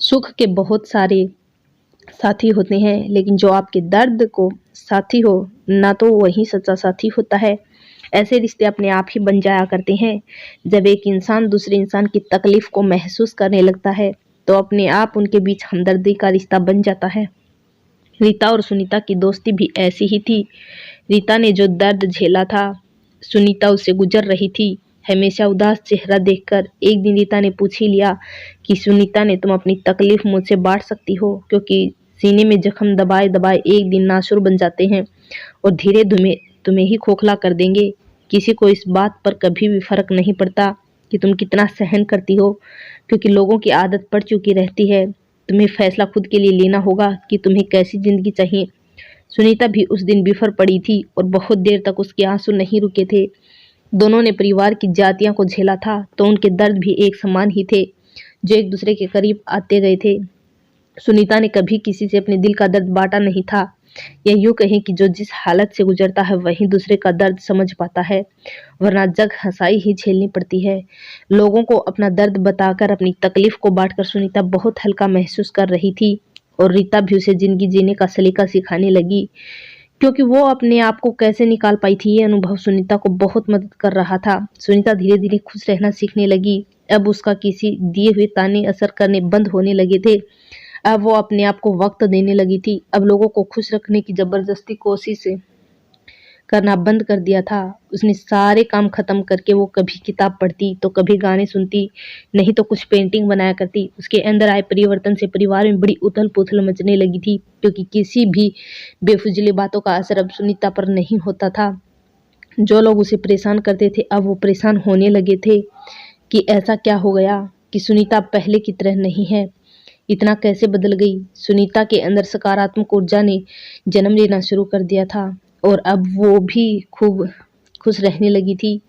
सुख के बहुत सारे साथी होते हैं, लेकिन जो आपके दर्द को साथी हो ना, तो वही सच्चा साथी होता है। ऐसे रिश्ते अपने आप ही बन जाया करते हैं। जब एक इंसान दूसरे इंसान की तकलीफ को महसूस करने लगता है, तो अपने आप उनके बीच हमदर्दी का रिश्ता बन जाता है। रीता और सुनीता की दोस्ती भी ऐसी ही थी। रीता ने जो दर्द झेला था, सुनीता उससे गुजर रही थी। हमेशा उदास चेहरा देखकर एक दिन रीता ने पूछ ही लिया कि सुनीता ने, तुम अपनी तकलीफ मुझसे बांट सकती हो, क्योंकि सीने में जख्म दबाए दबाए एक दिन नासूर बन जाते हैं और धीरे धीरे तुम्हें ही खोखला कर देंगे। किसी को इस बात पर कभी भी फर्क नहीं पड़ता कि तुम कितना सहन करती हो, क्योंकि लोगों की आदत पड़ चुकी रहती है। तुम्हें फैसला खुद के लिए लेना होगा कि तुम्हें कैसी जिंदगी चाहिए। सुनीता भी उस दिन बिफर पड़ी थी और बहुत देर तक उसके आंसू नहीं रुके थे। दोनों ने परिवार की जातियों को झेला था, तो उनके दर्द भी एक समान ही थे, जो एक दूसरे के करीब आते गए थे। सुनीता ने कभी किसी से अपने दिल का दर्द बांटा नहीं था, या यूं कहें कि जो जिस हालत से गुजरता है वही दूसरे का दर्द समझ पाता है, वरना जग हंसाई ही झेलनी पड़ती है। लोगों को अपना दर्द बताकर अपनी तकलीफ को बांटकर सुनीता बहुत हल्का महसूस कर रही थी, और रीता भी उसे जिंदगी जीने का सलीका सिखाने लगी, क्योंकि वो अपने आप को कैसे निकाल पाई थी। ये अनुभव सुनीता को बहुत मदद कर रहा था। सुनीता धीरे धीरे खुश रहना सीखने लगी। अब उसका किसी दिए हुए ताने असर करने बंद होने लगे थे। अब वो अपने आप को वक्त देने लगी थी। अब लोगों को खुश रखने की जबरदस्ती कोशिश करना बंद कर दिया था। उसने सारे काम खत्म करके वो कभी किताब पढ़ती, तो कभी गाने सुनती, नहीं तो कुछ पेंटिंग बनाया करती। उसके अंदर आए परिवर्तन से परिवार में बड़ी उथल पुथल मचने लगी थी, क्योंकि किसी भी बेफुजली बातों का असर अब सुनीता पर नहीं होता था। जो लोग उसे परेशान करते थे, अब वो परेशान होने लगे थे कि ऐसा क्या हो गया कि सुनीता पहले की तरह नहीं है, इतना कैसे बदल गई। सुनीता के अंदर सकारात्मक ऊर्जा ने जन्म लेना शुरू कर दिया था, और अब वो भी खूब खुश रहने लगी थी।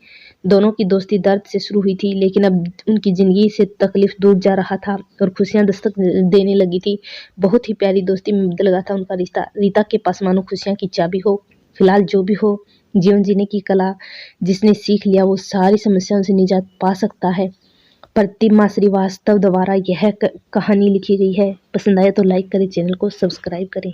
दोनों की दोस्ती दर्द से शुरू हुई थी, लेकिन अब उनकी जिंदगी से तकलीफ दूर जा रहा था और खुशियां दस्तक देने लगी थी। बहुत ही प्यारी दोस्ती में बदल गया था उनका रिश्ता। रीता के पास मानो खुशियां की चाबी हो। फिलहाल जो भी हो, जीवन जीने की कला जिसने सीख लिया, वो सारी समस्याओं से निजात पा सकता है। प्रतिमा श्रीवास्तव द्वारा यह कहानी लिखी गई है। पसंद आए तो लाइक करें, चैनल को सब्सक्राइब करें।